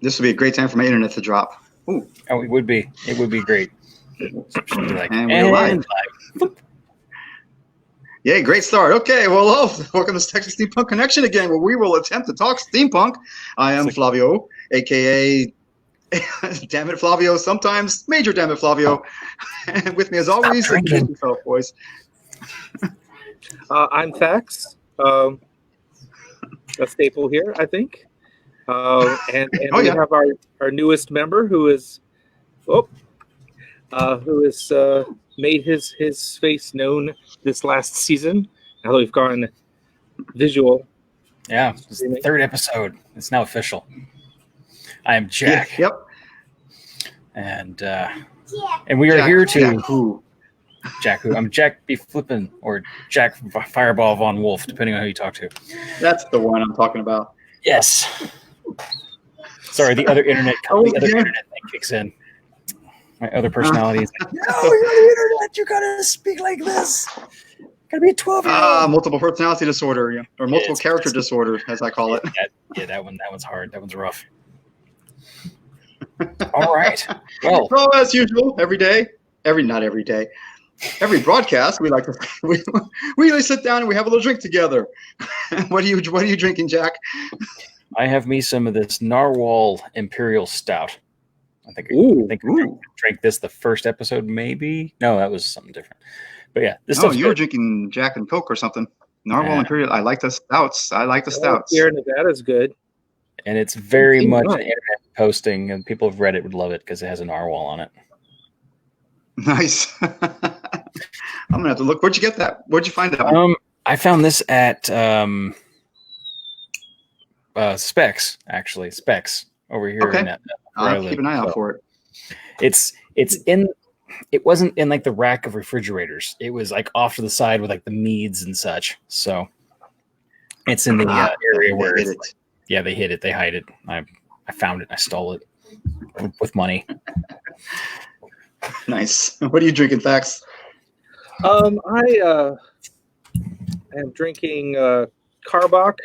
This would be a great time for my internet to drop. Ooh. Oh, it would be. It would be great. Like, and we're live. Yay, great start. Okay, well, welcome to Texas Steampunk Connection again, where we will attempt to talk steampunk. I am Flavio, a.k.a. Damn it, Flavio, sometimes Major Damn it, Flavio. And with me, as always, introduce yourself, boys. I'm Fax, a staple here, I think. And we have our newest member who has made his face known this last season. Now that we've gone visual. Yeah, it's the third episode. It's now official. I am Jack. Yeah, yep. And we are here to Jack who? I'm Jack B. Flippin' or Jack Fireball Von Wolf, depending on who you talk to. That's the one I'm talking about. Yes. Sorry, the other internet thing kicks in. My other personality is like, no, you're the internet. You gotta speak like this. Gotta be a 12-year-old. Multiple personality disorder, yeah, or multiple character disorder, as I call it. That one's hard. That one's rough. All right. Well, so as usual, not every day, every broadcast, we really sit down and we have a little drink together. What are you drinking, Jack? I have me some of this Narwhal Imperial Stout. I think I drank this the first episode, maybe. No, that was something different. But yeah, this. Oh, you were drinking Jack and Coke or something. Narwhal Imperial. I like the stouts. Here in Nevada is good, and it's very much an internet posting, and people have read it would love it because it has a narwhal on it. Nice. I'm gonna have to look. Where'd you get that? Where'd you find that? I found this at Specs, actually. Specs over here. Okay. I'll keep an eye out for it. It wasn't in like the rack of refrigerators. It was like off to the side with like the meads and such. So it's in the area where it's they hid it. They hide it. I found it. I stole it with money. Nice. What are you drinking, Fax? I am drinking Carbach,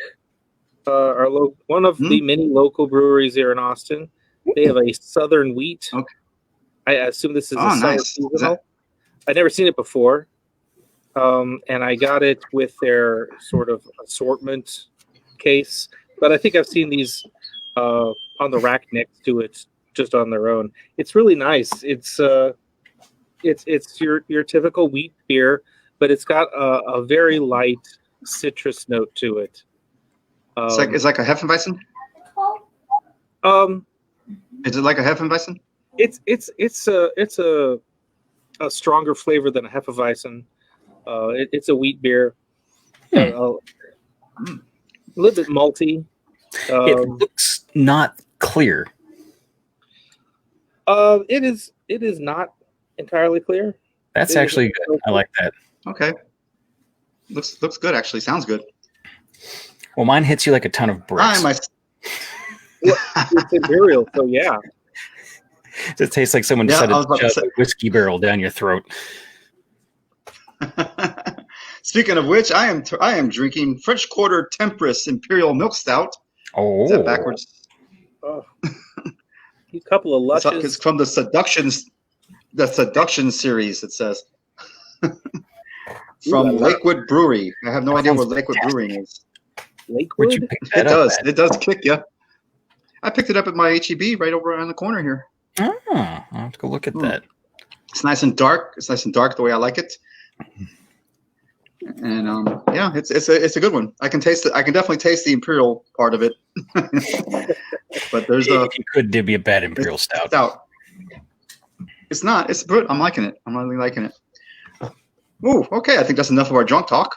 one of the many local breweries here in Austin. They have a Southern Wheat. Okay. I assume this is a nice. Seasonal. I'd never seen it before, and I got it with their sort of assortment case. But I think I've seen these on the rack next to it, just on their own. It's really nice. It's your typical wheat beer, but it's got a very light citrus note to it. It's like a Hefeweizen. Is it like a Hefeweizen? It's a stronger flavor than a Hefeweizen. It's a wheat beer. A little bit malty. It looks not clear. It is not entirely clear. That's actually good. I like that. Okay. Looks good actually. Sounds good. Well, mine hits you like a ton of bricks. It's imperial, so yeah. It tastes like someone set a whiskey barrel down your throat. Speaking of which, I am drinking French Quarter Temperance Imperial Milk Stout. Oh, is that backwards? Oh, a couple of luscious. It's from the Seduction series. It says from Lakewood Brewery. I have no idea what Lakewood Brewing is. Lakewood? It does kick you. I picked it up at my HEB right over on the corner here. Oh, I'll have to go look at that. It's nice and dark. It's nice and dark the way I like it. And it's a good one. I can taste it. I can definitely taste the imperial part of it. But there's it could be a bad imperial stout. It's not. It's good. I'm liking it. I'm really liking it. Ooh, okay. I think that's enough of our drunk talk.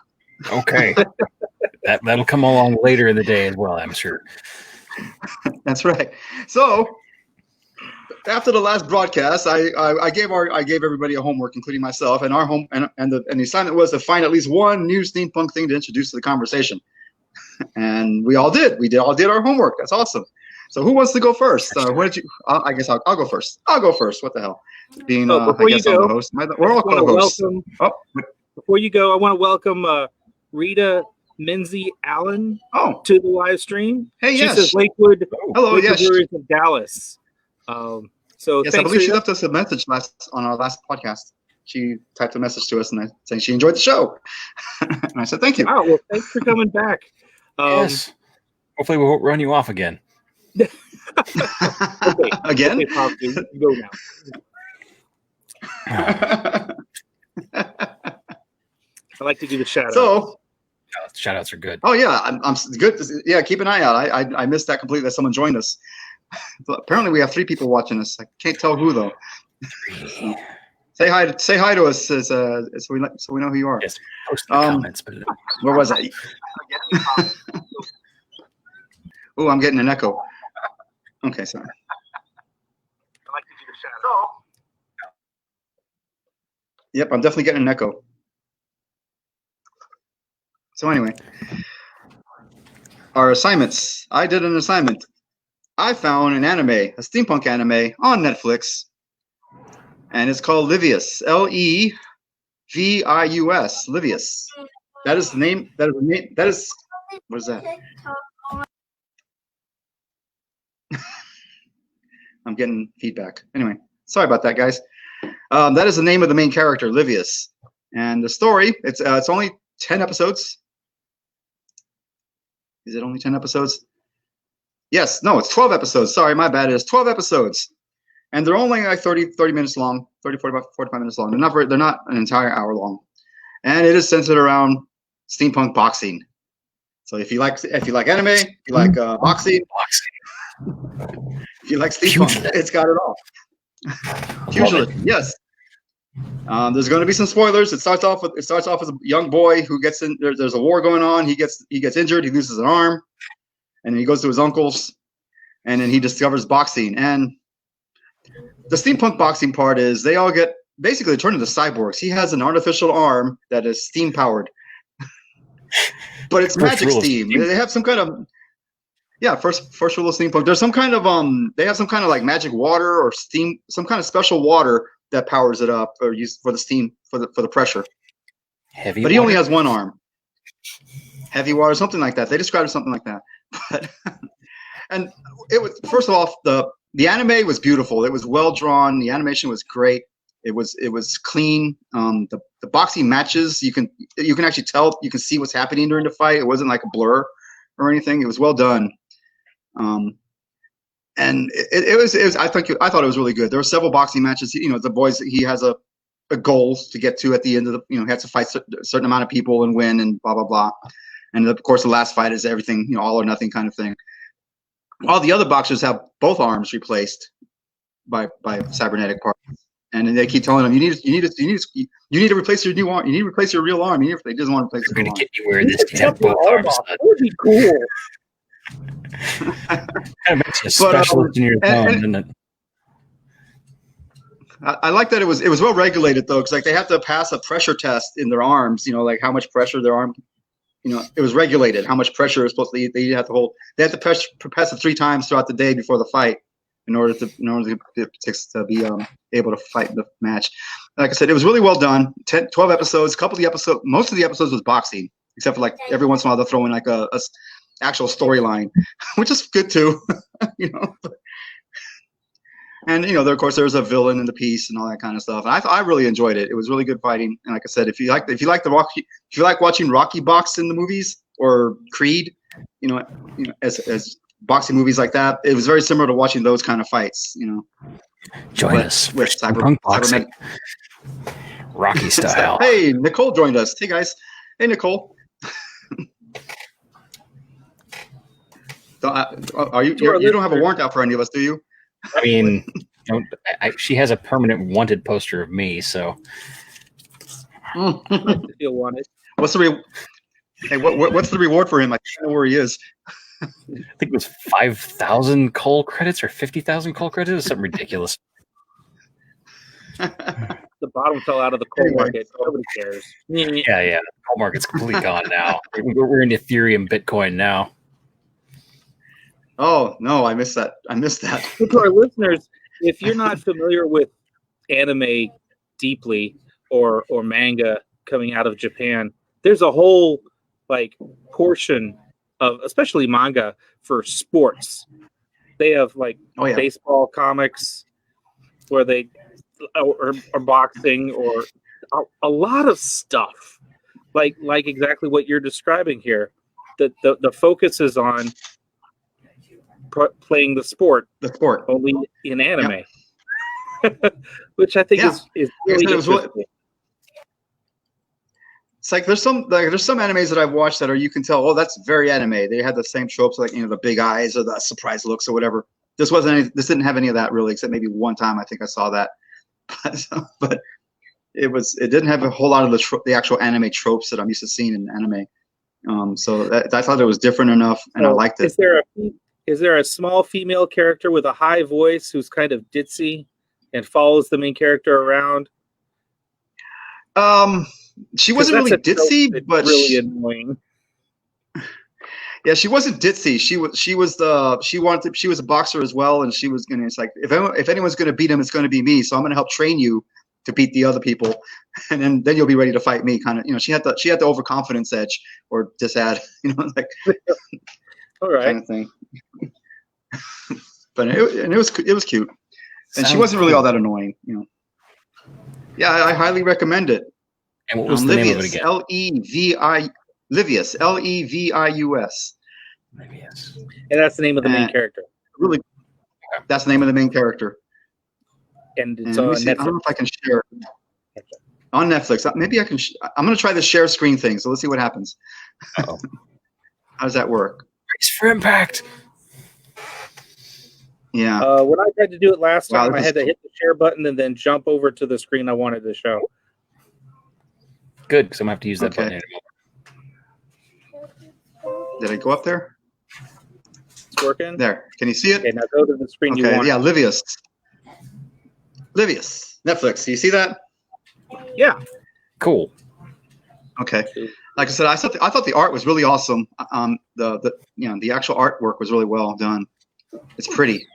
Okay. That'll come along later in the day as well, I'm sure. That's right. So after the last broadcast, I gave everybody a homework, including myself, and our home and the assignment was to find at least one new steampunk thing to introduce to the conversation. And we all did. We all did our homework. That's awesome. So who wants to go first? I guess I'll go first. I'll go first. What the hell? Being before you go, I'm the host. We're all co-hosts. Before you go, I want to welcome Rita Minzy Allen to the live stream. Hey, she says Lakewood. Hello, Lakewood Breweries of Dallas. So yes, I believe she left us a message on our last podcast. She typed a message to us and saying she enjoyed the show. And I said, thank you. Oh, well, thanks for coming back. Yes. Hopefully we won't run you off again. Okay. Again? Okay, Pop, you can go now. I like to do the shout-outs. So, shout-outs are good. Oh, yeah. I'm good. Yeah, keep an eye out. I missed that completely that someone joined us. But apparently we have 3 people watching us. I can't tell who, though. So, say hi to us so we know who you are. Yes, post in the comments. But where was I? Oh, I'm getting an echo. Okay, sorry. I like to do the shout-out. Yep, I'm definitely getting an echo. So anyway, our assignments. I did an assignment. I found an anime, a steampunk anime on Netflix, and it's called Livius. Levius. Livius. That is the name. That is the name. That is. What is that? I'm getting feedback. Anyway, sorry about that, guys. That is the name of the main character, Livius, and the story. It's only 10 episodes. Is it only 10 episodes? Yes. No, it's 12 episodes. Sorry, my bad. It is 12 episodes, and they're only like 30 minutes long, 45 minutes long. They're not an entire hour long, and it is centered around steampunk boxing. So if you like anime, if you like boxing. If you like steampunk, it's got it all. Pugilist, yes. There's going to be some spoilers. It starts off as a young boy who gets in. There's a war going on. He gets injured. He loses an arm, and then he goes to his uncle's, and then he discovers boxing. And the steampunk boxing part is they all get basically turned into cyborgs. He has an artificial arm that is steam powered, but it's magic steam. They have some kind of first rule of steampunk. There's some kind of they have some kind of like magic water or steam, some kind of special water that powers it up or used for the steam for the pressure. Heavy, but he only has one arm. Heavy water, something like that. They described it something like that. But and it was, first of all, the anime was beautiful. It was well drawn. The animation was great. It was clean. The boxing matches, you can actually tell, you can see what's happening during the fight. It wasn't like a blur or anything. It was well done. And it was I thought it was really good. There were several boxing matches. The boys, he has a goal to get to at the end of he has to fight a certain amount of people and win and blah blah blah. And of course, the last fight is everything, all or nothing kind of thing. All the other boxers have both arms replaced by cybernetic parts, and then they keep telling them you need to replace your new arm. You need to replace your real arm. They just want to replace. They're going to get you where this have both arms. That would be cool. Kind of makes you specialist in your thumb, doesn't it? I like that it was well regulated though, because like they have to pass a pressure test in their arms. Like how much pressure their arm. It was regulated how much pressure is supposed to. They have to hold. They have to press it 3 times throughout the day before the fight, in order to be able to fight the match. Like I said, it was really well done. 12 episodes. Most of the episodes was boxing, except for like every once in a while they'll throw in like a actual storyline, which is good too. And of course there's a villain in the piece and all that kind of stuff. And I really enjoyed it. It was really good fighting. And like I said, if you like watching Rocky box in the movies or Creed, as boxing movies like that, it was very similar to watching those kind of fights. Join us with Steampunk boxing, Rocky style. Hey, Nicole joined us. Hey guys. Hey Nicole. You don't have a warrant out for any of us, do you? I mean, she has a permanent wanted poster of me, so. Feel wanted. What's the reward for him? I don't know where he is. I think it was 5,000 coal credits or 50,000 coal credits, something ridiculous. The bottom fell out of the coal market. Nobody cares. Yeah. The coal market's completely gone now. We're in Ethereum, Bitcoin now. Oh no, I missed that. To our listeners, if you're not familiar with anime deeply or manga coming out of Japan, there's a whole like portion of especially manga for sports. They have like baseball comics where they or boxing or a lot of stuff like exactly what you're describing here. The focus is on playing the sport only in anime, which I think is really interesting. It's like there's some animes that I've watched that you can tell, that's very anime. They had the same tropes, like the big eyes or the surprise looks or whatever. This didn't have any of that really, except maybe one time I think I saw that, but it didn't have a whole lot of the actual anime tropes that I'm used to seeing in anime. So I thought it was different enough, and I liked it. Is there a small female character with a high voice who's kind of ditzy and follows the main character around? She wasn't really ditzy, but really annoying. Yeah, she wasn't ditzy. She was a boxer as well, and she was gonna. It's like if anyone's gonna beat him, it's gonna be me. So I'm gonna help train you to beat the other people, and then you'll be ready to fight me. Kind of, she had the overconfidence edge, or just add, like all right kind of thing. But it was cute, and she wasn't really all that annoying. Yeah, I highly recommend it. And what was the name of it again? Livius, Levius. Livius. And that's the name of the main character. Really, that's the name of the main character. And it's on Netflix. I don't know if I can share on Netflix. Maybe I can. I'm going to try the share screen thing. So let's see what happens. Uh-oh. How does that work? Race for Impact. Yeah. When I tried to do it last time, I had to hit the share button and then jump over to the screen I wanted to show. Good, because I'm going to have to use that button in a moment. Did I go up there? It's working? There. Can you see it? Okay, now go to the screen you want. Yeah, Livius. Netflix. Do you see that? Yeah. Cool. Okay. Like I said, I thought the art was really awesome. The actual artwork was really well done. It's pretty.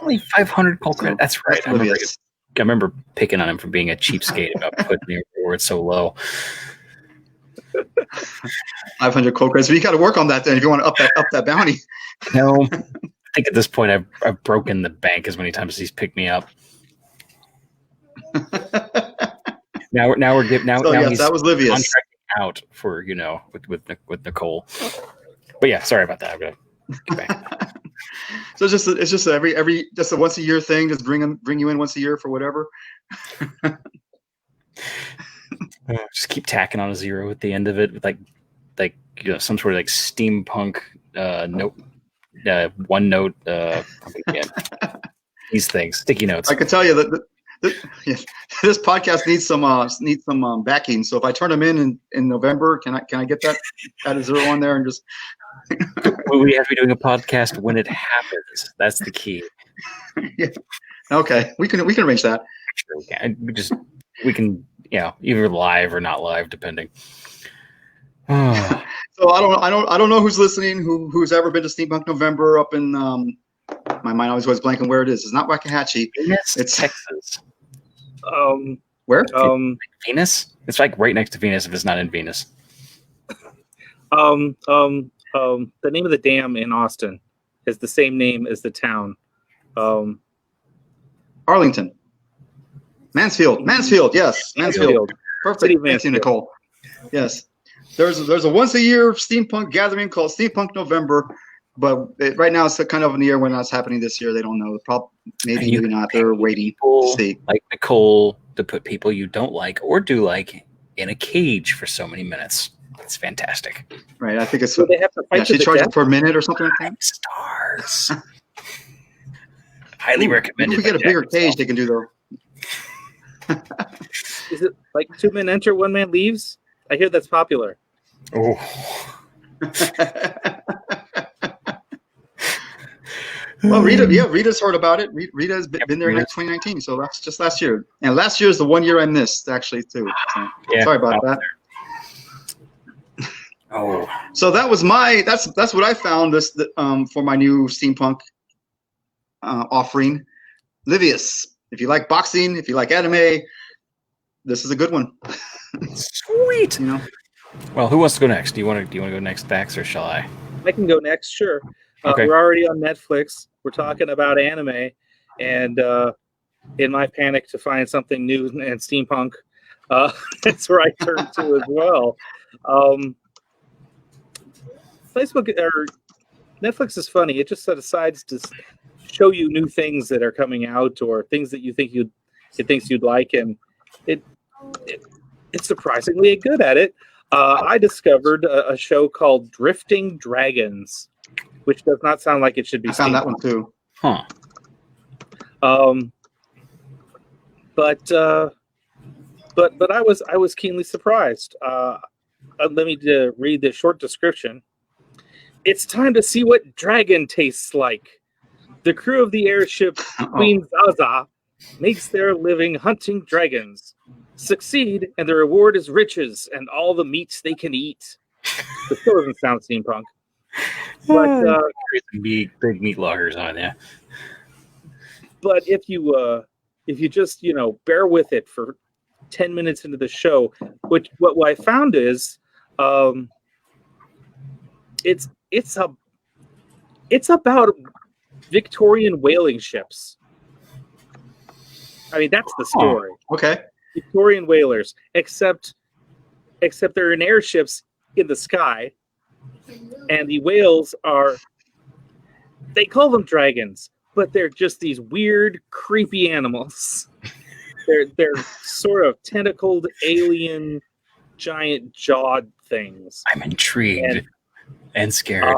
Only 500 cold credit. That's right. I remember picking on him for being a cheapskate about putting the reward so low. 500 cold credits. But you got to work on that then if you want to up that bounty. No, I think at this point I've broken the bank as many times as he's picked me up. Now we're getting now. So, now yes, he's that was Livius. Contracting out for with Nicole. But yeah, sorry about that. I'm gonna get back. So it's just every just a once a year thing. Just bring you in once a year for whatever. Just keep tacking on a 0 at the end of it with like some sort of like steampunk note, OneNote. These things, sticky notes. I can tell you that this podcast needs some backing. So if I turn them in November, can I get that add a 0 on there and just. We have to be doing a podcast when it happens. That's the key. Yeah. Okay, we can arrange that. Sure, we can either live or not live, depending. So I don't know who's listening, who's ever been to Steampunk November up in my mind always goes blank on where it is. It's not Waxahachie. It's Texas. Where? Venus. It's like right next to Venus if it's not in Venus. The name of the dam in Austin is the same name as the town. Arlington. Mansfield. Yes. Mansfield. Perfect. Thank you, Nicole. Yes. There's a once a year steampunk gathering called Steampunk November, but right now it's kind of in the year when that's happening this year. They don't know. Maybe not. They're waiting to see. Like Nicole to put people you don't like or do like in a cage for so many minutes. It's fantastic. Right. I think it's. So they have to fight she charges per minute or something like that. Stars. Highly recommended. If we get a bigger cage, they can do though. Is it like 2 men enter, 1 man leaves? I hear that's popular. Oh. Well, Rita's heard about it. Rita's been there in 2019, so that's just last year. And last year is the 1 year I missed, actually, too. So, sorry about that. Oh, so that was that's what I found for my new steampunk offering. Livius. If you like boxing, if you like anime, this is a good one. Sweet. Well, who wants to go next? Do you want to go next, Dax, or shall I? I can go next. Sure. Okay. We're already on Netflix. We're talking about anime, and in my panic to find something new and steampunk, that's where I turn to as well. Facebook or Netflix is funny. It just decides to show you new things that are coming out or things that it thinks you'd like, and it's surprisingly good at it. I discovered a show called Drifting Dragons, which does not sound like it should be. I found that one too. Huh. But I was keenly surprised. Let me read the short description. It's time to see what dragon tastes like. The crew of the airship Queen Zaza makes their living hunting dragons. Succeed, and the reward is riches and all the meats they can eat. It still doesn't sound steampunk. But big meat loggers on there. But if you just bear with it for 10 minutes into the show, what I found is it's about Victorian whaling ships. I mean, that's the story. Okay. Victorian whalers, except they're in airships in the sky, and the whales they call them dragons, but they're just these weird, creepy animals. They're sort of tentacled, alien, giant jawed things. I'm intrigued and scared.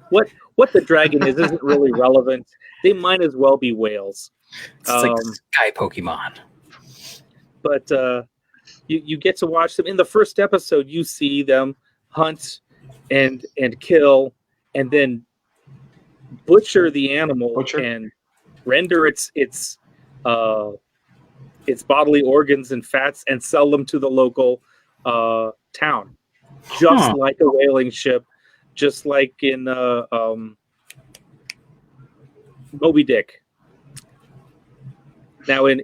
What the dragon isn't really relevant. They might as well be whales. It's like Sky Pokemon. But you get to watch them. In the first episode, you see them hunt and kill and then butcher the animal and render its bodily organs and fats and sell them to the local town. Just like a whaling ship, just like in Moby Dick. Now in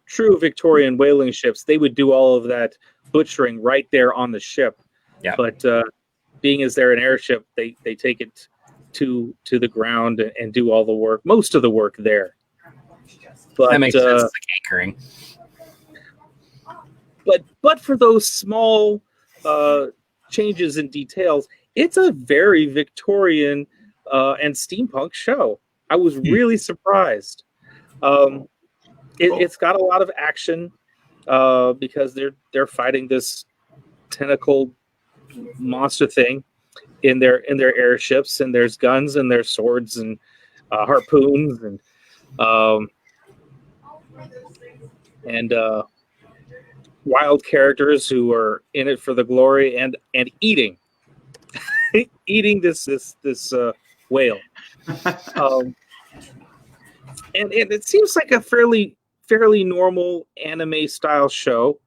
true Victorian whaling ships, they would do all of that butchering right there on the ship. Yeah. But being as they're an airship, they take it to the ground and do all the work, most of the work there. But that makes sense. It's like anchoring. But for those small changes in details, it's a very Victorian and steampunk show. I was really surprised. It's got a lot of action because they're fighting this tentacled monster thing in their airships, and there's guns and there's swords and harpoons and wild characters who are in it for the glory and eating this whale. And it seems like a fairly normal anime style show,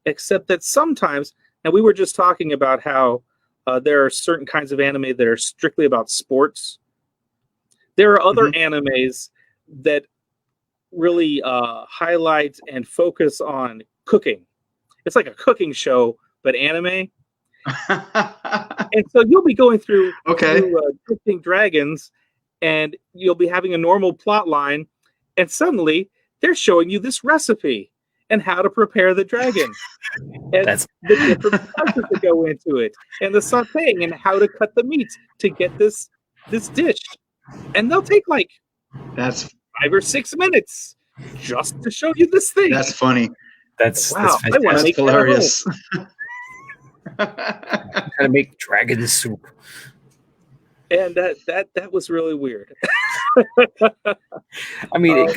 except that sometimes, and we were just talking about how there are certain kinds of anime that are strictly about sports. There are other animes that really highlight and focus on cooking. It's like a cooking show, but anime. And so you'll be going through Drifting Dragons, and you'll be having a normal plot line, and suddenly they're showing you this recipe and how to prepare the dragon. And the different spices that go into it, and the sauteing, and how to cut the meat to get this dish. And they'll take like 5 or 6 minutes just to show you this thing. That's funny. That's hilarious. How to make dragon soup. And that was really weird. I mean,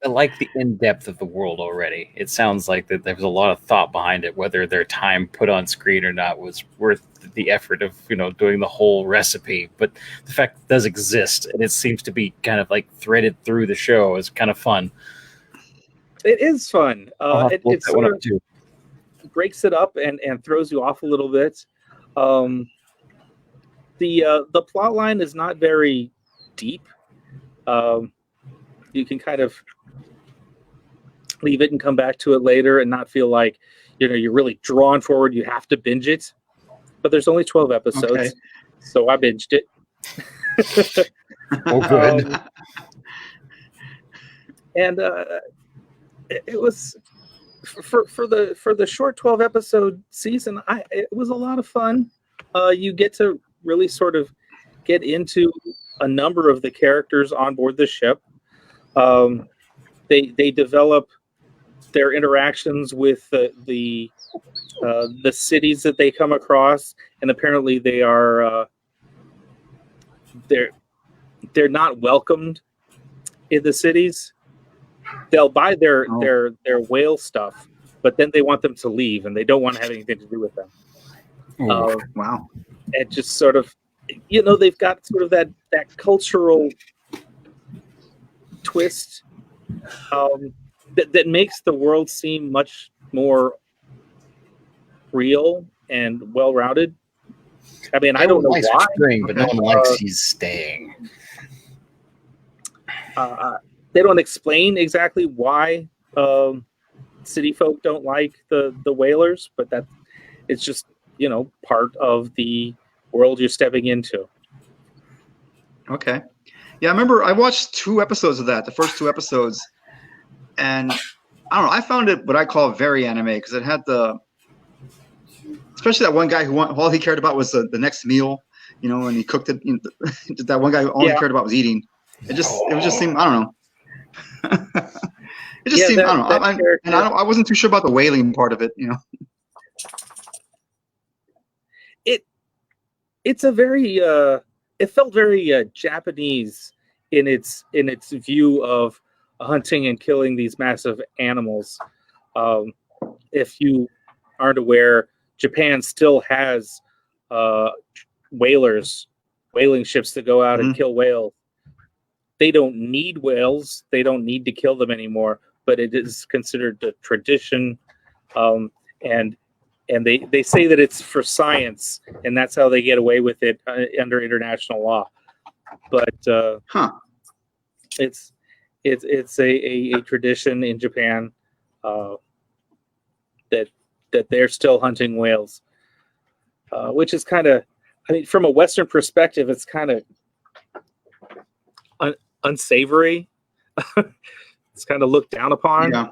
I like the in-depth of the world already. It sounds like that there was a lot of thought behind it, whether their time put on screen or not was worth the effort of, doing the whole recipe. But the fact it does exist, and it seems to be kind of like threaded through the show, is kind of fun. It is fun. It sort of breaks it up and throws you off a little bit. The plot line is not very deep. You can kind of leave it and come back to it later and not feel like, you're really drawn forward. You have to binge it. But there's only 12 episodes, so I binged it. Oh, good. And it was for the short 12 episode season. It was a lot of fun. You get to really sort of get into a number of the characters on board the ship. They develop their interactions with the cities that they come across, and apparently they are they're not welcomed in the cities. They'll buy their whale stuff, but then they want them to leave, and they don't want to have anything to do with them. Wow! And just sort of, they've got sort of that cultural twist that makes the world seem much more real and well-rounded. I mean, I don't know why. String, but no one likes he's staying. They don't explain exactly why city folk don't like the whalers, but that it's just part of the world you're stepping into. Okay, yeah, I remember I watched 2 episodes of that, the first 2 episodes, and I don't know. I found it what I call very anime because it had especially that one guy who all he cared about was the next meal, and he cooked it. That one guy who all he cared about was eating. It would just seem, I don't know. It just seemed, I don't know. I wasn't too sure about the whaling part of it, It's a very it felt very Japanese in its view of hunting and killing these massive animals. If you aren't aware, Japan still has whaling ships that go out and kill whales. They don't need whales. They don't need to kill them anymore, but it is considered a tradition. And they say that it's for science, and that's how they get away with it under international law. But it's a tradition in Japan that they're still hunting whales, which is kind of, I mean, from a Western perspective, it's kind of unsavory. It's kind of looked down upon. Yeah.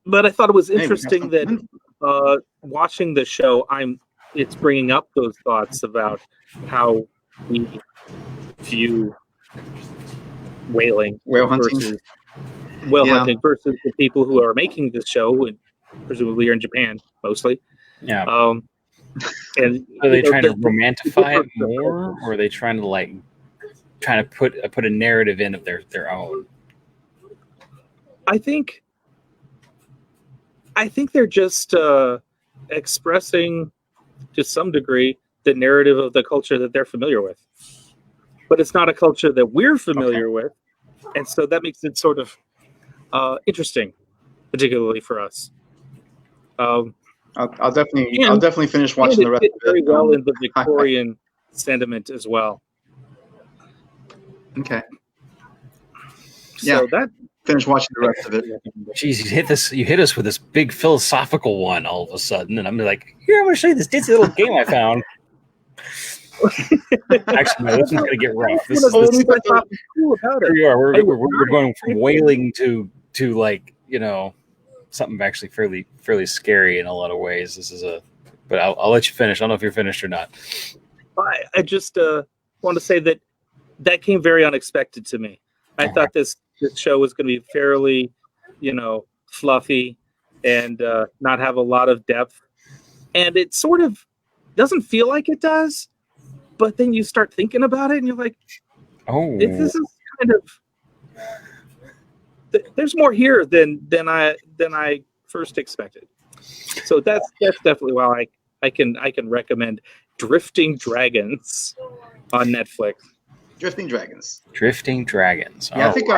But I thought it was interesting that watching the show, it's bringing up those thoughts about how we view whale hunting versus the people who are making this show, and presumably are in Japan mostly. Yeah. And are they trying to romanticize it more, or are they trying to put a narrative in of their own? I think they're just expressing, to some degree, the narrative of the culture that they're familiar with. But it's not a culture that we're familiar with, and so that makes it sort of interesting, particularly for us. I'll definitely finish watching the rest of it. Very well in the Victorian sentiment as well. Okay. So that. Finish watching the rest of it. Jeez, you hit us with this big philosophical one all of a sudden, and I'm like, here, I'm going to show you this ditzy little game I found. Actually, no, this one's going to get rough. Here we are. We're going from whaling to like, something actually fairly scary in a lot of ways. But I'll let you finish. I don't know if you're finished or not. I just want to say that came very unexpected to me. I thought this show was going to be fairly, fluffy and not have a lot of depth. And it sort of doesn't feel like it does. But then you start thinking about it and you're like, this is kind of, there's more here than I first expected. So that's definitely why I can recommend Drifting Dragons on Netflix. Drifting Dragons. Yeah, I think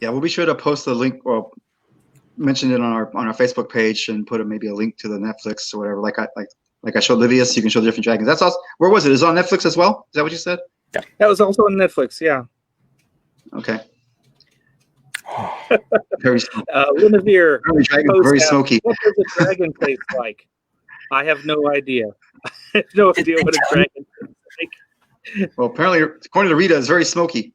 we'll be sure to post the link or mention it on our Facebook page and put maybe a link to the Netflix or whatever. Like I showed Livia, so you can show Drifting Dragons. That's also, where was it? Is it on Netflix as well? Is that what you said? Yeah. That was also on Netflix, yeah. Okay. Very smoky. One of your very smoky. What does a dragon taste like? I have no idea. I have no idea what a dragon tastes like. Well, apparently, according to Rita, it's very smoky.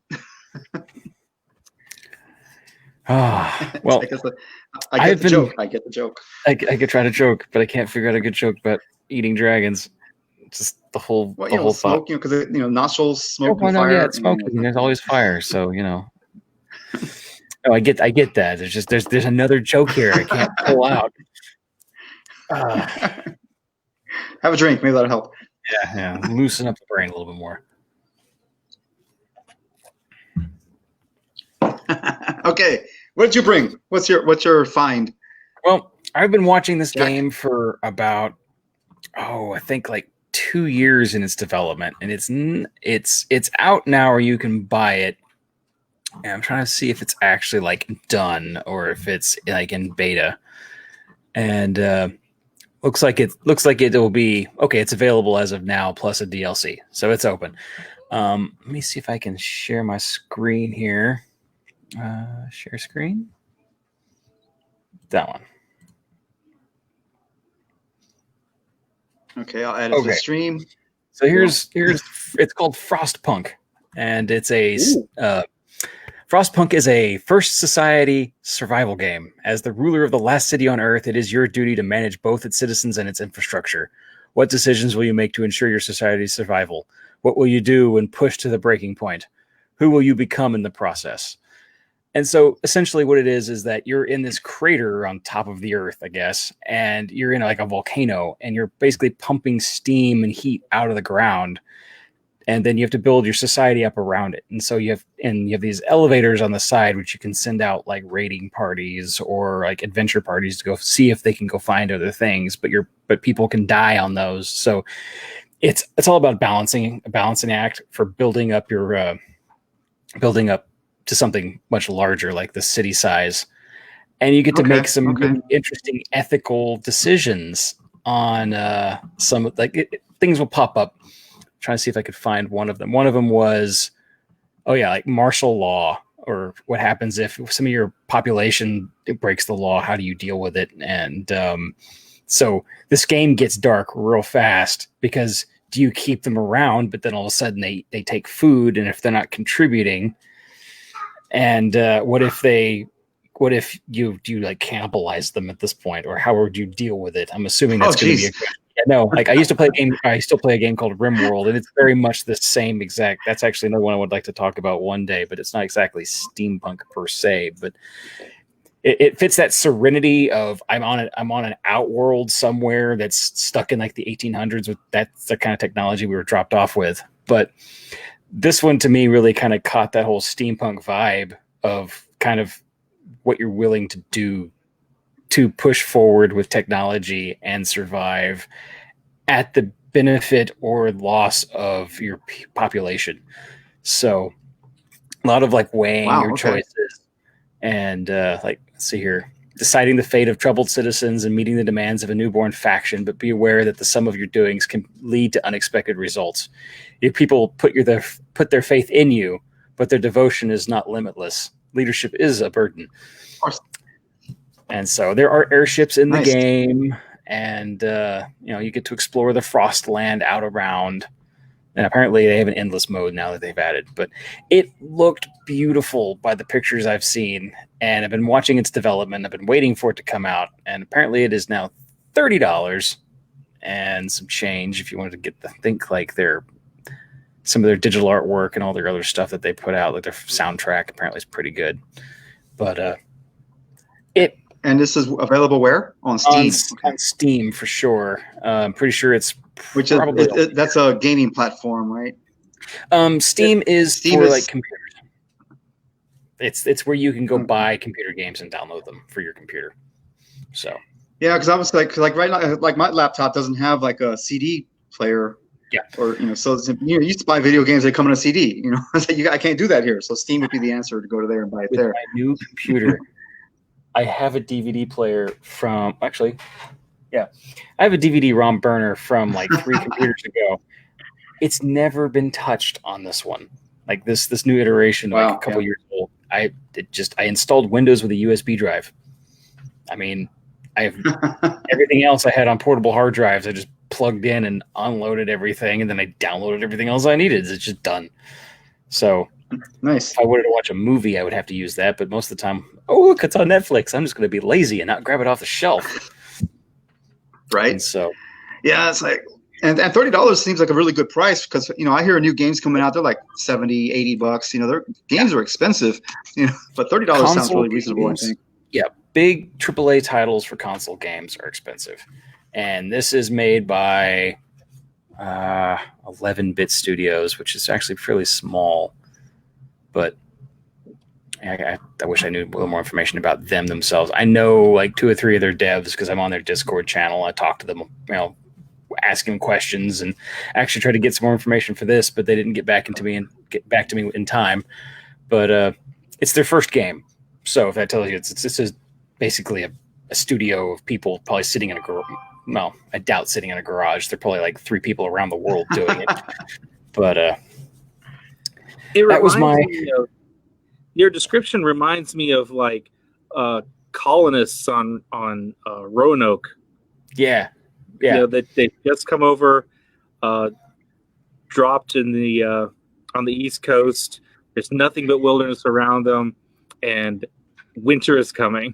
Well, I get the joke. I get the joke. I could try to joke, but I can't figure out a good joke about eating dragons. Just the whole smoke, thought. Because nostrils smoke and fire. Yeah, it's smoking. And there's always fire, so Oh, I get that. There's another joke here I can't pull out. Have a drink. Maybe that'll help. Yeah. Loosen up the brain a little bit more. Okay. What did you bring? What's your find? Well, I've been watching this game for about I think like 2 years in its development, and it's out now, or you can buy it. And I'm trying to see if it's actually like done or if it's like in beta. And looks like it will be okay. It's available as of now, plus a DLC, so it's open. Let me see if I can share my screen here. Share screen. That one. Okay, I'll add it to the stream. So here's it's called Frostpunk, and it's Frostpunk is a first society survival game. As the ruler of the last city on Earth, it is your duty to manage both its citizens and its infrastructure. What decisions will you make to ensure your society's survival? What will you do when pushed to the breaking point? Who will you become in the process? And so essentially what it is that you're in this crater on top of the Earth, I guess, and you're in like a volcano, and you're basically pumping steam and heat out of the ground. And then you have to build your society up around it. And so you have these elevators on the side, which you can send out like raiding parties or like adventure parties to go see if they can go find other things. But people can die on those. So it's all about a balancing act for building up to something much larger, like the city size. And you get to make some really interesting ethical decisions on some things will pop up. Trying to see if I could find one of them. One of them was, like martial law, or what happens if some of your population breaks the law. How do you deal with it? And so this game gets dark real fast, because do you keep them around, but then all of a sudden they take food, and if they're not contributing, and what if you like cannibalize them at this point, or how would you deal with it? I'm assuming that's going to be like I used to play a game. I still play a game called RimWorld, and it's very much the same exact. That's actually another one I would like to talk about one day, but it's not exactly steampunk per se, but it fits that serenity of I'm on an outworld somewhere that's stuck in like the 1800s. That's the kind of technology we were dropped off with. But this one to me really kind of caught that whole steampunk vibe of kind of what you're willing to do to push forward with technology and survive at the benefit or loss of your population. So a lot of like weighing your choices and let's see here, deciding the fate of troubled citizens and meeting the demands of a newborn faction, but be aware that the sum of your doings can lead to unexpected results. Your people put their faith in you, but their devotion is not limitless. Leadership is a burden. Of course. And so there are airships in the game, and you get to explore the frost land out around. And apparently they have an endless mode now that they've added. But it looked beautiful by the pictures I've seen, and I've been watching its development. I've been waiting for it to come out, and apparently it is now $30 and some change if you wanted to get some of their digital artwork and all their other stuff that they put out, like their soundtrack apparently is pretty good. But and this is available where? On Steam? On Steam, for sure. I'm pretty sure it's that's a gaming platform, right? Steam is like computers. It's where you can go buy computer games and download them for your computer. So yeah, because I was like right now, like my laptop doesn't have like a CD player. Yeah. Or so you used to buy video games that come in a CD. I can't do that here. So Steam would be the answer to go to there and buy it there. My new computer. I have a DVD player I have a DVD-ROM burner from like 3 computers ago. It's never been touched on this one. Like this new iteration, like a couple years old. I installed Windows with a USB drive. I mean, I have everything else I had on portable hard drives. I just plugged in and unloaded everything, and then I downloaded everything else I needed. It's just done. So nice. If I wanted to watch a movie, I would have to use that. But most of the time, oh look, it's on Netflix. I'm just going to be lazy and not grab it off the shelf. Right. And so, yeah, it's like, and $30 seems like a really good price because, I hear new games coming out. They're like $70, $80. Their games are expensive, but $30 sounds really reasonable, I think. Yeah. Big AAA titles for console games are expensive. And this is made by 11-bit Studios, which is actually fairly small. But I wish I knew a little more information about them themselves. I know like 2 or 3 of their devs because I'm on their Discord channel. I talk to them, asking questions, and actually try to get some more information for this, but they didn't get back to me in time. But it's their first game, so if that tells you, this is basically a studio of people probably sitting in a garage. Well, I doubt sitting in a garage. They're probably like 3 people around the world doing it. But that was your description reminds me of like colonists on Roanoke. Yeah. That they just come over, dropped in the on the East Coast. There's nothing but wilderness around them, and winter is coming.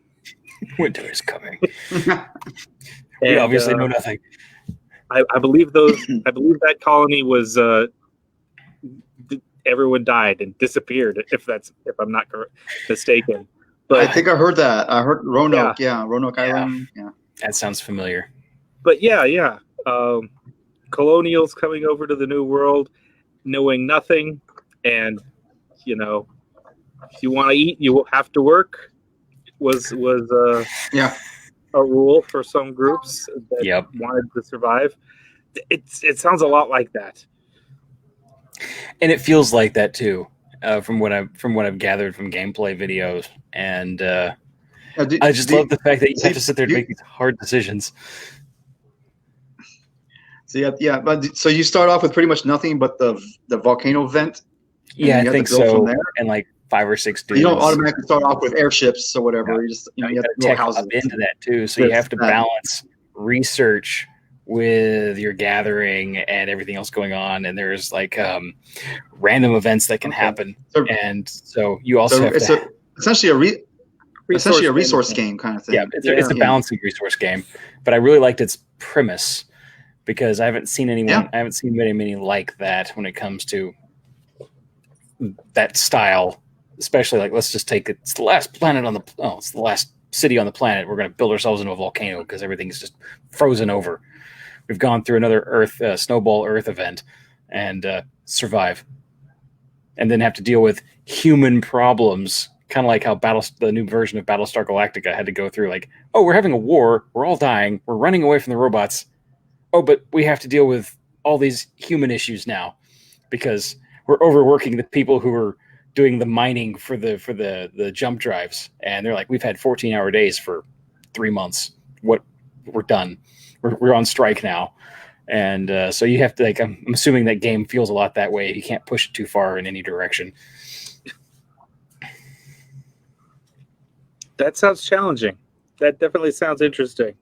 Winter is coming. We obviously know nothing. I believe that colony was everyone died and disappeared. If I'm not mistaken, but I think I heard that. I heard Roanoke. Yeah, Roanoke Island. Yeah, that sounds familiar. But yeah. Colonials coming over to the New World, knowing nothing, and if you want to eat, you will have to work. Was a rule for some groups that wanted to survive. It sounds a lot like that, and it feels like that too, from what I've gathered from gameplay videos, and I just love the fact that you have to sit there and make these hard decisions. So but so you start off with pretty much nothing but the volcano vent. Yeah, I think so. And like 5 or 6 dudes. You don't automatically start off with airships or whatever. You just you have to tech up into that too. So you have to balance research with your gathering and everything else going on. And there's like random events that can happen. And so you also have to essentially a resource game kind of thing. Yeah, it's a balancing resource game. But I really liked its premise because I haven't seen many like that when it comes to that style. Especially like, let's just take it's the last it's the last city on the planet. We're going to build ourselves into a volcano because everything's just frozen over. We've gone through another snowball Earth event and survive, and then have to deal with human problems. Kind of like how the new version of Battlestar Galactica had to go through. Like, oh, we're having a war. We're all dying. We're running away from the robots. Oh, but we have to deal with all these human issues now because we're overworking the people who are doing the mining for the jump drives, and they're like, we've had 14-hour days for 3 months. We're done. We're on strike now, and so you have to like. I'm assuming that game feels a lot that way. You can't push it too far in any direction. That sounds challenging. That definitely sounds interesting.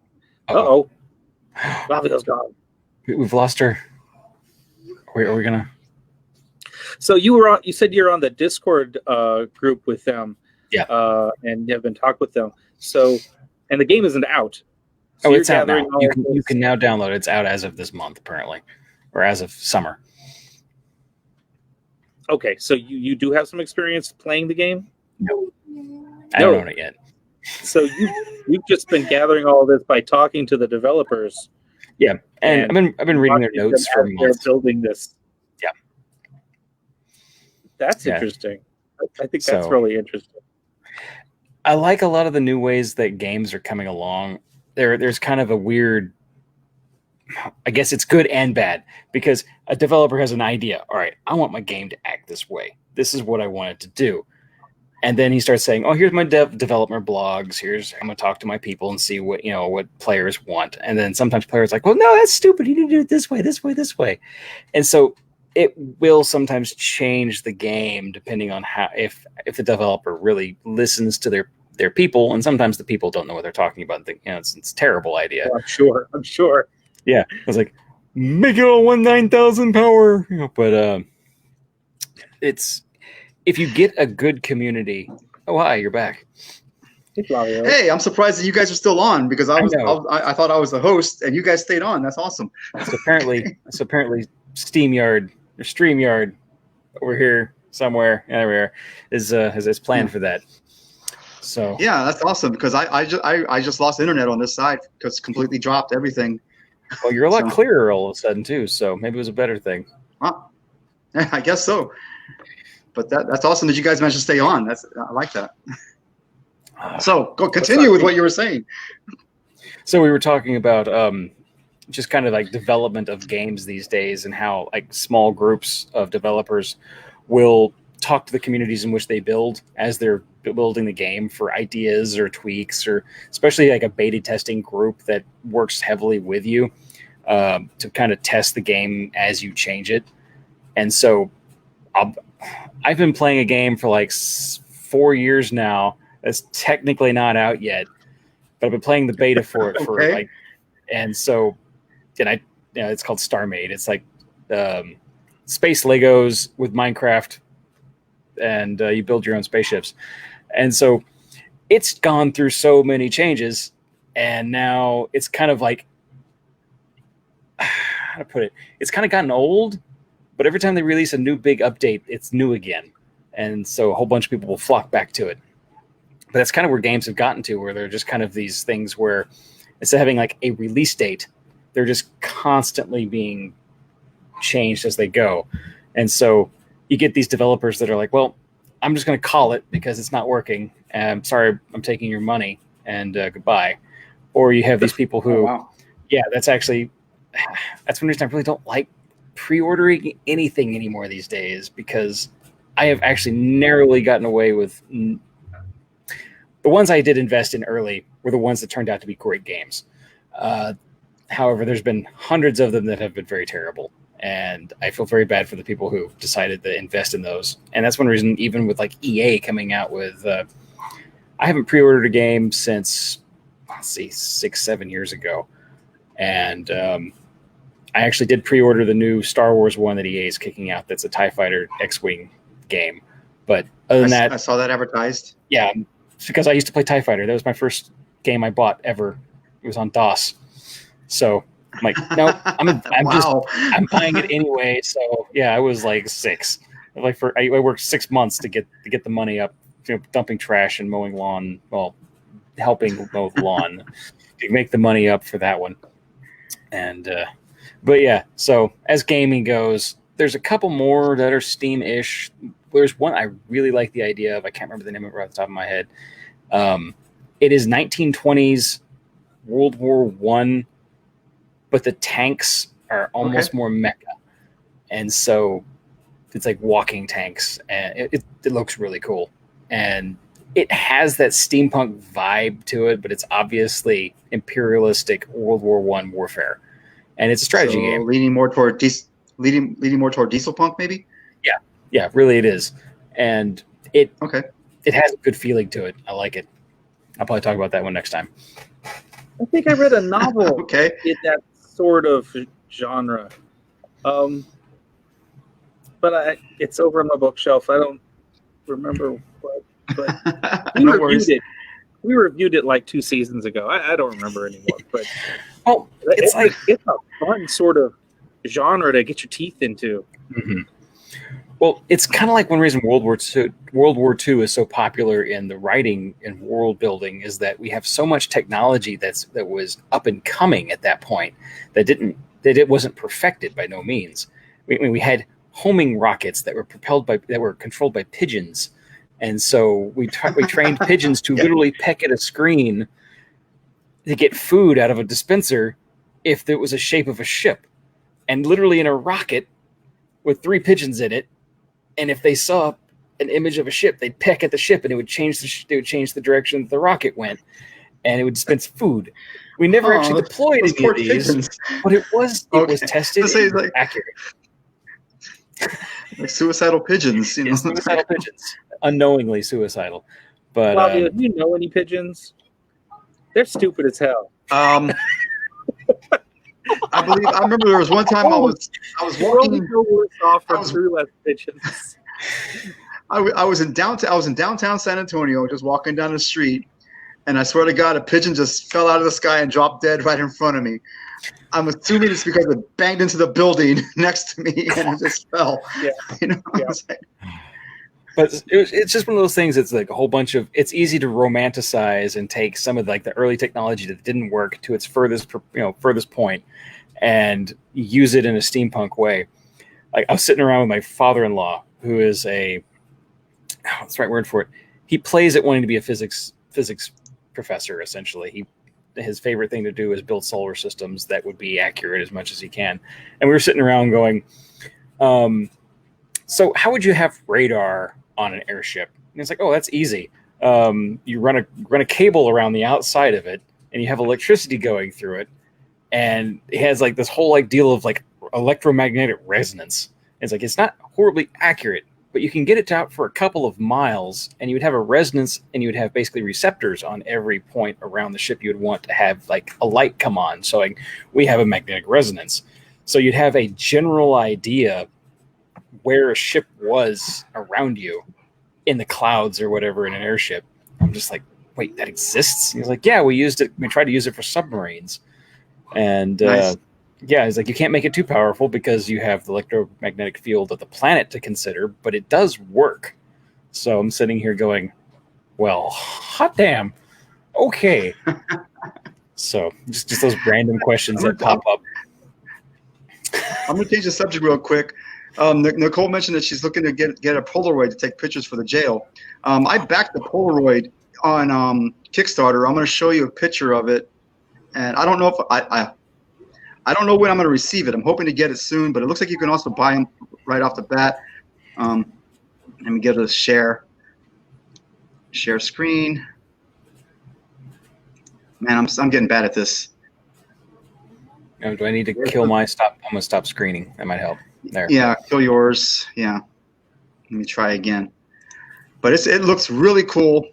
Uh-oh. Flavio's gone. We've lost her. Are we gonna? So you said you're on the Discord group with them, and you have been talking with them. So, and the game isn't out. So it's out now. You can now download it. It's out as of this month, apparently, or as of summer. Okay, so you do have some experience playing the game? No, I don't own it yet. So you've just been gathering all this by talking to the developers. Yeah, and I've been reading their notes for months. They're building this. Yeah, that's interesting. I think that's really interesting. I like a lot of the new ways that games are coming along. There's kind of a weird, I guess it's good and bad, because a developer has an idea. All right, I want my game to act this way. This is what I want it to do. And then he starts saying, oh, here's my development blogs. I'm going to talk to my people and see what players want. And then sometimes players are like, well, no, that's stupid. You need to do it this way, this way, this way. And so it will sometimes change the game depending on how if the developer really listens to their people, and sometimes the people don't know what they're talking about. It's a terrible idea. Oh, I'm sure. Yeah, I was like, make it all 9,000 power, but it's if you get a good community. Oh, hi, you're back. Hey, I'm surprised that you guys are still on because I thought I was the host and you guys stayed on. That's awesome. So apparently SteamYard or StreamYard over here somewhere everywhere is planned for that. So yeah, that's awesome because I just lost internet on this side because completely dropped everything. Well, you're a lot clearer all of a sudden too, so maybe it was a better thing. I guess so. But that's awesome that you guys managed to stay on. I like that. So go continue with what you were saying. So we were talking about just kind of like development of games these days and how like small groups of developers will talk to the communities in which they build as they're building the game for ideas or tweaks, or especially like a beta testing group that works heavily with you to kind of test the game as you change it. And so I've been playing a game for like 4 years now. It's technically not out yet, but I've been playing the beta for it for like, and so, it's called StarMade. It's like space Legos with Minecraft, and you build your own spaceships. And so it's gone through so many changes, and now it's kind of like, how to put it? It's kind of gotten old, but every time they release a new big update, it's new again. And so a whole bunch of people will flock back to it. But that's kind of where games have gotten to, where they're just kind of these things where instead of having like a release date, they're just constantly being changed as they go. And so you get these developers that are like, well, I'm just going to call it because it's not working. And I'm sorry, I'm taking your money and goodbye. Or you have these people who, that's one reason I really don't like pre-ordering anything anymore these days, because I have actually narrowly gotten away with the ones I did invest in early were the ones that turned out to be great games. However, there's been hundreds of them that have been very terrible. And I feel very bad for the people who decided to invest in those. And that's one reason, even with like EA coming out with, I haven't pre-ordered a game since, 6-7 years ago. And I actually did pre-order the new Star Wars one that EA is kicking out. That's a TIE Fighter X-Wing game. But other than that, I saw that advertised. Yeah. It's because I used to play TIE Fighter. That was my first game I bought ever. It was on DOS. So I'm like, no, I'm buying it anyway. So yeah, I was like 6. I worked 6 months to get the money up, dumping trash and mowing lawn. Well, helping mow the lawn to make the money up for that one. And but yeah, so as gaming goes, there's a couple more that are Steam-ish. There's one I really like the idea of. I can't remember the name of it right off the top of my head. It is 1920s World War I, but the tanks are almost more mecha. And so it's like walking tanks, and it looks really cool. And it has that steampunk vibe to it, but it's obviously imperialistic World War I warfare. And it's a strategy game. Leaning more toward Dieselpunk, maybe? Yeah, really it is. And it has a good feeling to it. I like it. I'll probably talk about that one next time. I think I read a novel in that sort of genre. But it's over on my bookshelf. I don't remember what. But we reviewed it like 2 seasons ago. I don't remember anymore. But it's a fun sort of genre to get your teeth into. Mm-hmm. Well, it's kind of like one reason World War II is so popular in the writing and world building is that we have so much technology that was up and coming at that point that it wasn't perfected by no means. We had homing rockets that were controlled by pigeons, and so we trained pigeons to literally peck at a screen to get food out of a dispenser if it was a shape of a ship, and literally in a rocket with 3 pigeons in it. And if they saw an image of a ship, they'd peck at the ship, and it would change the direction that the rocket went, and it would dispense food. We never actually deployed any of these, but it was tested and accurate. Like suicidal pigeons, you know. Suicidal pigeons, unknowingly suicidal. But Flavio, do you know any pigeons? They're stupid as hell. I remember there was one time I was walking. Worse off from through less pigeons. I was in downtown San Antonio, just walking down the street, and I swear to God, a pigeon just fell out of the sky and dropped dead right in front of me. I'm assuming it's because it banged into the building next to me and it just fell. Yeah. You know. Yeah. But it's just one of those things. It's like a whole bunch of. It's easy to romanticize and take some of like the early technology that didn't work to its furthest point, and use it in a steampunk way. Like I was sitting around with my father-in-law, who is what's the right word for it? He plays at wanting to be a physics professor. Essentially, his favorite thing to do is build solar systems that would be accurate as much as he can. And we were sitting around going, so how would you have radar on an airship? And it's like, oh, that's easy. You run a cable around the outside of it, and you have electricity going through it, and it has like this whole like deal of like electromagnetic resonance. It's like it's not horribly accurate, but you can get it out for a couple of miles, and you would have a resonance, and you would have basically receptors on every point around the ship you would want to have like a light come on. So like we have a magnetic resonance. So you'd have a general idea where a ship was around you in the clouds or whatever in an airship. I'm just like, wait, that exists? He's like, yeah, we used it. We tried to use it for submarines. And nice. Yeah, it's like you can't make it too powerful because you have the electromagnetic field of the planet to consider, but it does work. So I'm sitting here going, well, hot damn. Okay. So just those random questions that pop up. I'm going to change the subject real quick. Nicole mentioned that she's looking to get a Polaroid to take pictures for the jail. I backed the Polaroid on Kickstarter. I'm going to show you a picture of it, and I don't know if I don't know when I'm going to receive it. I'm hoping to get it soon, but it looks like you can also buy them right off the bat. Let me get a share screen. Man, I'm getting bad at this. Do I need to kill my stop? I'm going to stop screening. That might help. There. Yeah, kill yours. Yeah. Let me try again. But it looks really cool.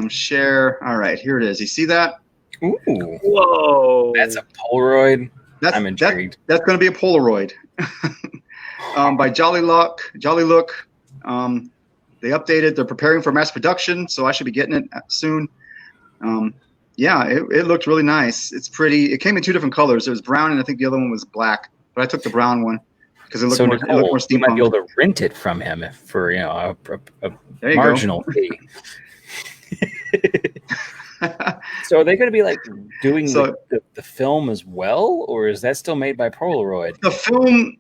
Share. All right, here it is. You see that? Ooh. Whoa. That's a Polaroid. I'm intrigued. That's going to be a Polaroid. By Jolly Look. They updated. They're preparing for mass production, so I should be getting it soon. Yeah, it looked really nice. It's pretty. It came in 2 different colors. There was brown, and I think the other one was black. But I took the brown one because it looked more steampunk. You might be able to rent it from him for a marginal fee. So are they going to be like doing the film as well, or is that still made by Polaroid? The film,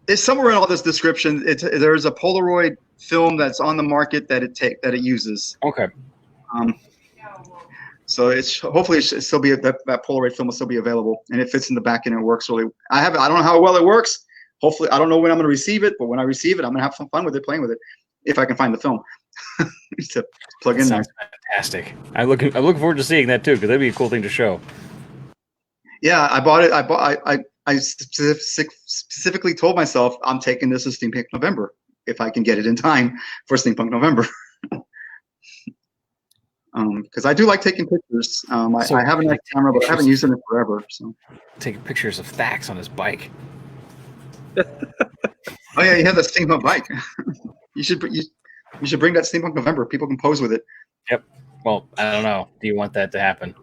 it's somewhere in all this description. There's a Polaroid film that's on the market that it uses. Okay. So hopefully it still be that Polaroid film will still be available, and it fits in the back end and it works really. I don't know how well it works. Hopefully, I don't know when I'm going to receive it, but when I receive it, I'm going to have some fun with it, playing with it, if I can find the film to plug in there. Fantastic. I'm looking forward to seeing that too, because that'd be a cool thing to show. Yeah, I bought it. I specifically told myself I'm taking this to Steampunk November if I can get it in time for Steampunk November. Because I do like taking pictures. I have a nice camera, but I haven't used it in forever. So taking pictures of Thax on his bike. Oh yeah, you have that steampunk bike. You should bring that Steampunk November. People can pose with it. Yep. Well, I don't know. Do you want that to happen?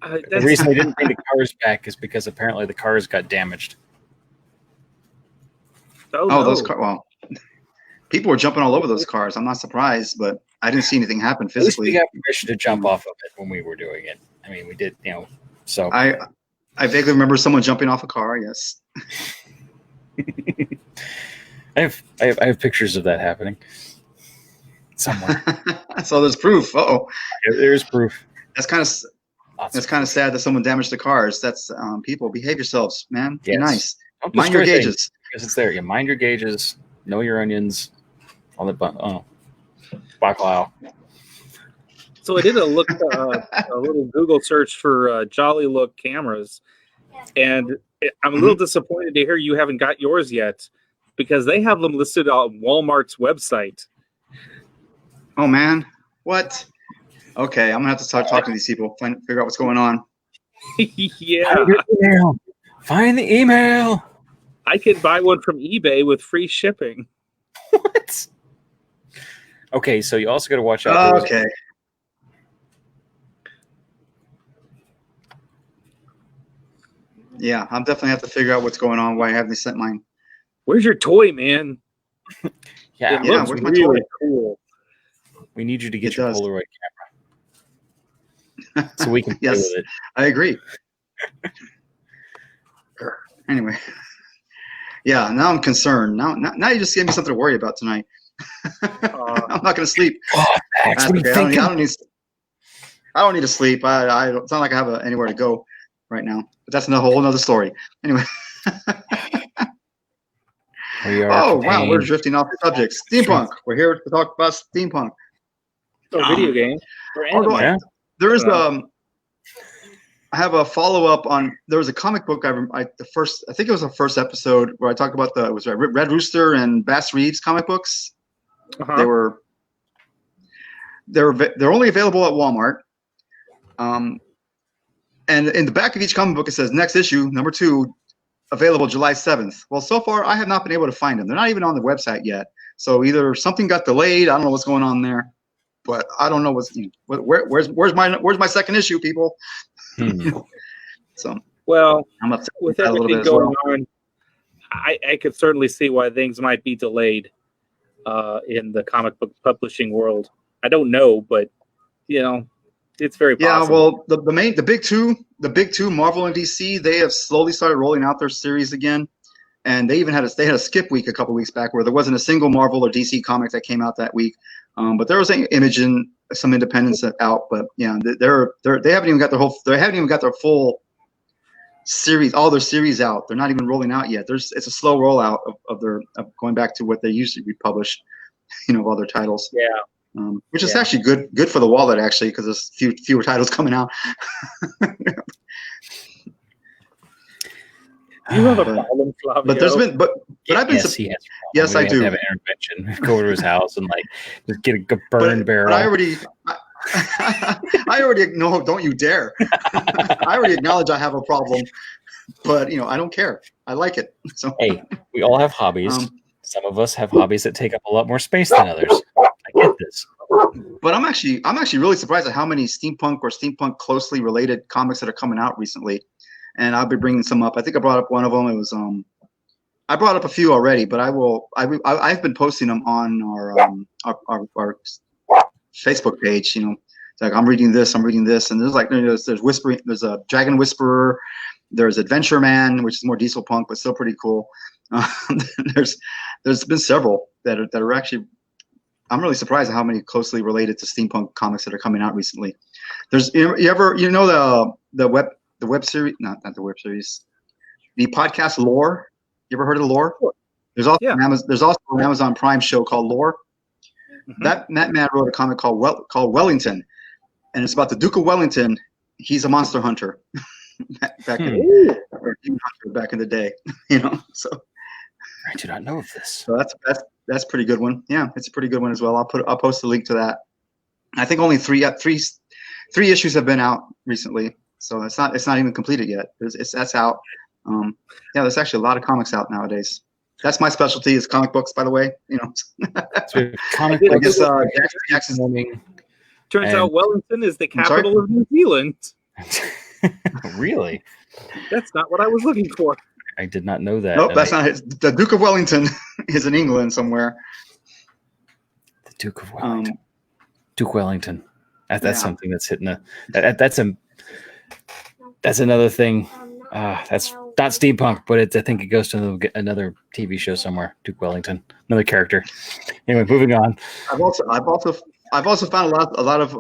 The reason they didn't bring the cars back is because apparently the cars got damaged. Oh, those cars. Well, people were jumping all over those cars. I'm not surprised, but I didn't see anything happen physically. At least we got permission to jump off of it when we were doing it. I mean, we did, so. I vaguely remember someone jumping off a car, yes. I have pictures of that happening somewhere. So there's proof. Uh-oh. Yeah, there's proof. That's kind of sad that someone damaged the cars. That's people, behave yourselves, man. Yes. Be nice. Don't mind your gauges. Because it's there. You mind your gauges. Know your onions. All that. Bacalao. So I did a little Google search for Jolly Look cameras, and I'm a little disappointed to hear you haven't got yours yet, because they have them listed on Walmart's website. Oh man, what? Okay, I'm gonna have to start talking to these people, figure out what's going on. Yeah. Find the email. I could buy one from eBay with free shipping. What? Okay, so you also got to watch out. Okay. Yeah, I'm definitely have to figure out what's going on. Why haven't they sent mine? Where's your toy, man? Yeah, where's my toy? Cool. We need you to get your Polaroid camera so we can play with it. I agree. Anyway, yeah. Now I'm concerned. Now you just gave me something to worry about tonight. I'm not going to sleep. Max, what are you thinking? I don't need to sleep. It's not like I have anywhere to go right now. But that's a whole other story. Anyway. Wow, we're drifting off the subject. Steampunk. We're here to talk about steampunk. Video game. There is I have a follow up on. There was a comic book. I think it was the first episode where I talked about Red Rooster and Bass Reeves comic books. They're only available at Walmart. And in the back of each comic book it says next issue number 2. Available July 7th. Well, so far I have not been able to find them. They're not even on the website yet. So either something got delayed. I don't know what's going on there, but I don't know where's my second issue, people. So I'm upset with everything going on. I could certainly see why things might be delayed in the comic book publishing world. I don't know, but it's very possible. Yeah, well, the big two, Marvel and DC, they have slowly started rolling out their series again, and they even had a skip week a couple weeks back where there wasn't a single Marvel or DC comic that came out that week. But there was an Image and some independents out, but yeah, they haven't even got their full series, all their series out. They're not even rolling out yet. It's a slow rollout of going back to what they used to republish, of other titles. Yeah. Which is actually good for the wallet, actually, because there's fewer titles coming out. You have a problem, Flavio. But there's been, but I've been. Yes, I do. Have an intervention. Go to his house and just get a burn barrel. But I already no. Don't you dare! I already acknowledge I have a problem, but I don't care. I like it. So hey, we all have hobbies. Some of us have hobbies that take up a lot more space than others. I get this. But I'm actually really surprised at how many steampunk or steampunk closely related comics that are coming out recently, and I'll be bringing some up. I think I brought up one of them. It was I brought up a few already, but I've been posting them on our Facebook page. It's like I'm reading this, and there's whispering. There's a Dragon Whisperer. There's Adventure Man, which is more diesel punk, but still pretty cool. There's been several that are actually. I'm really surprised at how many closely related to steampunk comics that are coming out recently. There's the web series, not the web series, the podcast Lore. You ever heard of Lore? There's also an Amazon Prime show called Lore. Mm-hmm. That man wrote a comic called Wellington, and it's about the Duke of Wellington. He's a monster hunter back in the day, So I do not know of this. So that's pretty good one. Yeah, it's a pretty good one as well. I'll post a link to that. I think only three issues have been out recently, so it's not even completed yet. That's out. There's actually a lot of comics out nowadays. That's my specialty is comic books, by the way. So comic books. I guess Jackson's turns out Wellington is the capital of New Zealand. Really? That's not what I was looking for. I did not know that. Nope, that's not his. The Duke of Wellington is in England somewhere. The Duke of Wellington. Duke Wellington. That's something that's hitting that's another thing. That's not steampunk, but I think it goes to another TV show somewhere. Duke Wellington, another character. Anyway, moving on. I've also found a lot of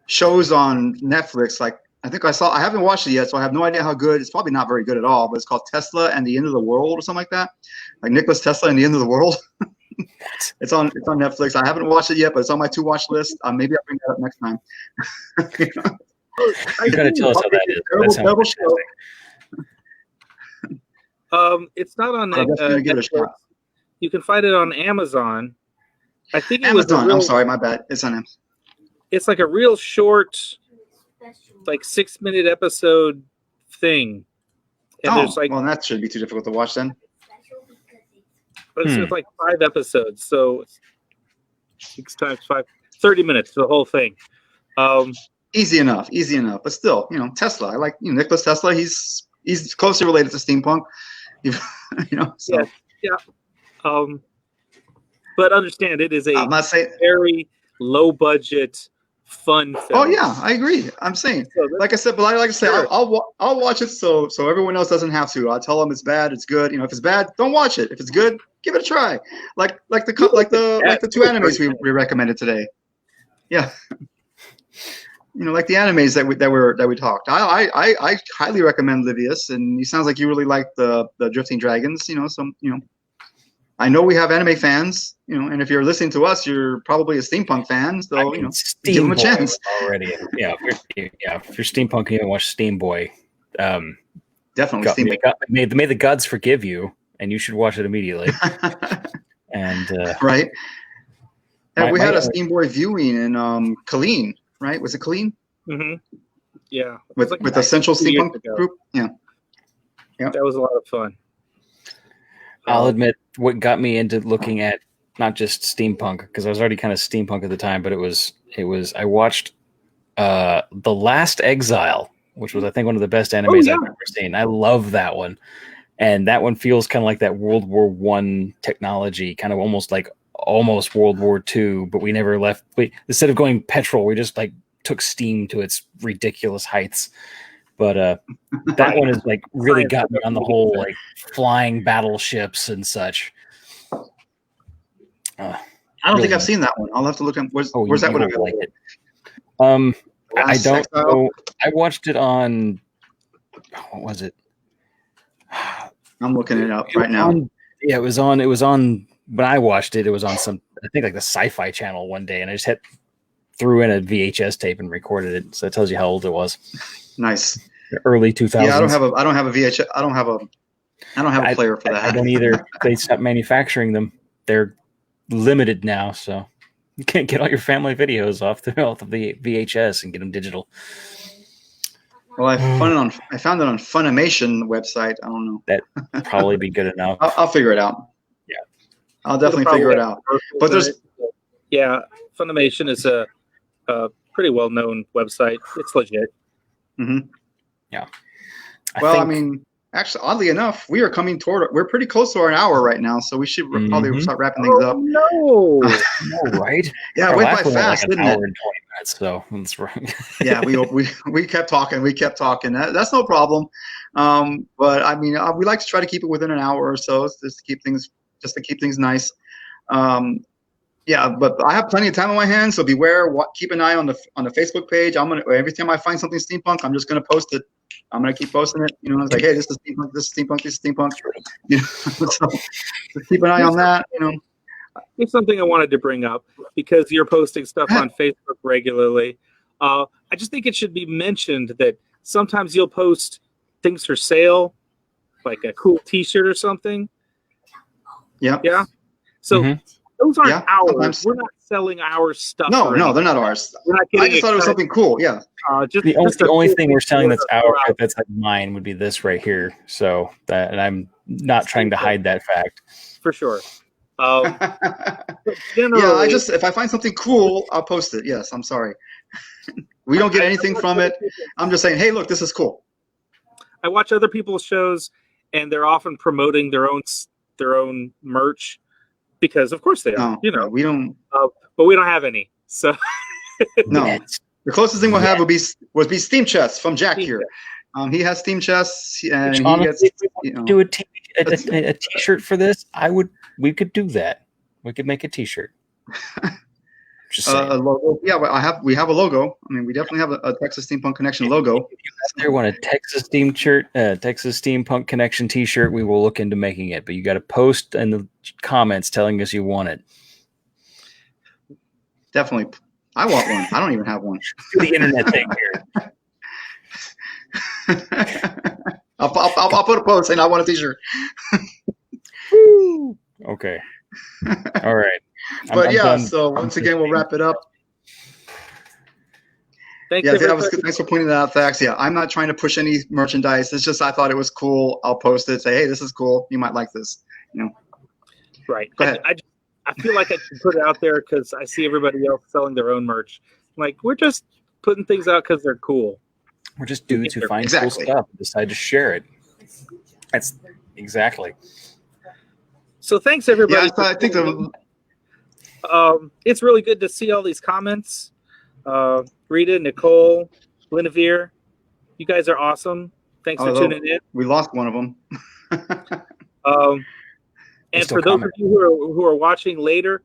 shows on Netflix. Like I haven't watched it yet, so I have no idea how good. It's probably not very good at all. But it's called Tesla and the End of the World or something like that. Like Nicholas Tesla and the End of the World. It's on Netflix. I haven't watched it yet, but it's on my to watch list. Maybe I'll bring that up next time. You gotta tell us how that is. That sounds fantastic. It's not on Netflix. You can find it on Amazon. I think Amazon. I'm sorry, my bad. It's on Amazon. It's like a real short, like 6-minute episode thing. And there's like, well, that shouldn't be too difficult to watch then. But it's like 5 episodes, so 6 times 5, 30 minutes for the whole thing. Easy enough. But still, Tesla. I like Nicholas Tesla. He's closely related to steampunk. So. Yeah. But understand, it is a I'm not saying very low budget, fun film. Oh yeah, I agree. I'm saying, like I said, but like I say, sure. I'll watch it so everyone else doesn't have to. I'll tell them it's bad, it's good. If it's bad, don't watch it. If it's good, give it a try. Like the 2 animes we recommended today. Yeah. Like the animes that we talked. I highly recommend Livius, and he sounds like you really like the Drifting Dragons. I know we have anime fans, and if you're listening to us, you're probably a steampunk fan. So give them a chance. Already, yeah. If you're steampunk, you can watch Steam Boy. Definitely, Steam Boy. May the gods forgive you, and you should watch it immediately. And right. And we had a Steam Boy viewing in Colleen. Right? Was it Colleen? Mm-hmm. Yeah. With the Central Steampunk group? Yeah. That was a lot of fun. I'll admit what got me into looking at not just steampunk, because I was already kind of steampunk at the time, but it was I watched The Last Exile, which was I think one of the best animes I've ever seen. I love that one. And that one feels kind of like that World War I technology, kind of almost World War II, but we never left. Instead of going petrol, we just took steam to its ridiculous heights. But that one is really got me on the whole flying battleships and such. I don't think I've seen that one. I'll have to look at where's that one available? Like it. I don't know. I watched it on what was it? I'm looking it up right now. It was on when I watched it. It was on I think the Sci-Fi Channel one day, and I just threw in a VHS tape and recorded it. So it tells you how old it was. Nice. Early 2000s. Yeah, I don't have a VHS. I don't have a player for that. I don't either. They stopped manufacturing them. They're limited now, so you can't get all your family videos off the VHS and get them digital. Well, I found it on Funimation website. I don't know. That'd probably be good enough. I'll figure it out. Yeah, I'll definitely figure it out. But Funimation is a pretty well-known website. It's legit. Mm-hmm. Yeah. Actually, oddly enough, we're pretty close to an hour right now, so we should probably start wrapping things up. No, right? Yeah, it went by fast, didn't it? Hour and 20 minutes, so that's right. Yeah, we kept talking. That's no problem. But we like to try to keep it within an hour or so, just to keep things nice. Yeah, but I have plenty of time on my hands, so beware. Keep an eye on the Facebook page. Every time I find something steampunk, I'm just gonna post it. I'm gonna keep posting it. It's like, hey, this is steampunk. This is steampunk. This is steampunk. So just keep an eye on that. It's something I wanted to bring up because you're posting stuff on Facebook regularly. I just think it should be mentioned that sometimes you'll post things for sale, like a cool T-shirt or something. Yeah. Yeah. So. Mm-hmm. Those aren't ours. Sometimes. We're not selling our stuff. No, they're not ours. I just thought it was something cool. Yeah. The only thing we're selling that's ours, that's mine, would be this right here. So and I'm not trying to hide that fact. For sure. Yeah, if I find something cool, I'll post it. Yes, I'm sorry. We don't get anything from it. I'm just saying, hey, look, this is cool. I watch other people's shows, and they're often promoting their own merch. Because of course they are, we don't. But we don't have any. So no, the closest thing we'll have would be Steam Chests from Jack here. He has Steam Chests, and honestly, if we do a T-shirt for this, we could do that. We could make a T-shirt. Just a logo. Yeah, we have a logo. We definitely have a Texas Steampunk Connection logo. If you guys there want a Texas Steampunk Connection T-shirt, we will look into making it. But you got to post in the comments telling us you want it. Definitely, I want one. I don't even have one. Do the internet thing here. I'll put a post saying I want a t-shirt. Okay. All right. But yeah, so once again, we'll wrap it up. Thanks thanks for pointing that out, Thax. Yeah, I'm not trying to push any merchandise. It's just I thought it was cool. I'll post it. Say, hey, this is cool. You might like this. You know. Right. Go ahead. I feel like I should put it out there because I see everybody else selling their own merch. Like, we're just putting things out because they're cool. We're just dudes who find cool stuff and decide to share it. That's exactly. So thanks, everybody. Yeah, I think it's really good to see all these comments. Rita, Nicole, Linevere, you guys are awesome. Thanks for tuning in. We lost one of them. And for those of you who are watching later,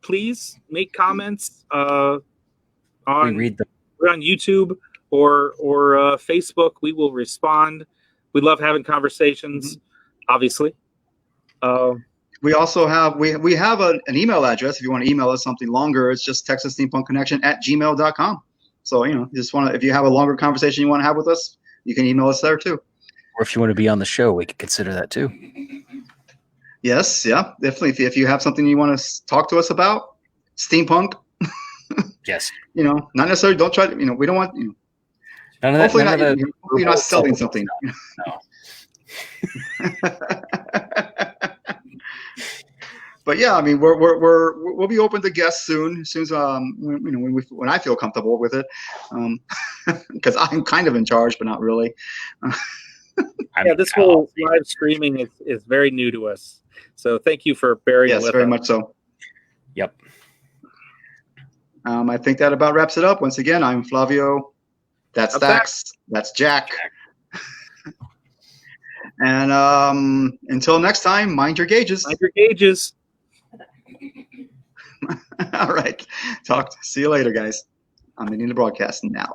please make comments on YouTube or Facebook. We will respond. We love having conversations, obviously. We also have we have an email address. If you want to email us something longer, it's just TexasSteampunkConnection@gmail.com. So if you have a longer conversation you want to have with us, you can email us there too. Or if you want to be on the show, we could consider that too. Yes, yeah, definitely. If you have something you want to talk to us about, steampunk. Yes. Not necessarily. Don't try to. We don't want. None of hopefully that, not. Hopefully you're not selling something. No. But yeah, I mean, we'll be open to guests soon. As soon as when I feel comfortable with it, because I'm kind of in charge, but not really. This whole live streaming is very new to us. So thank you for bearing with us. Yes, very much so. Yep. I think that about wraps it up. Once again, I'm Flavio. That's Thax. That's Jack. And until next time, mind your gauges. Mind your gauges. All right. See you later, guys. I'm ending the broadcast now.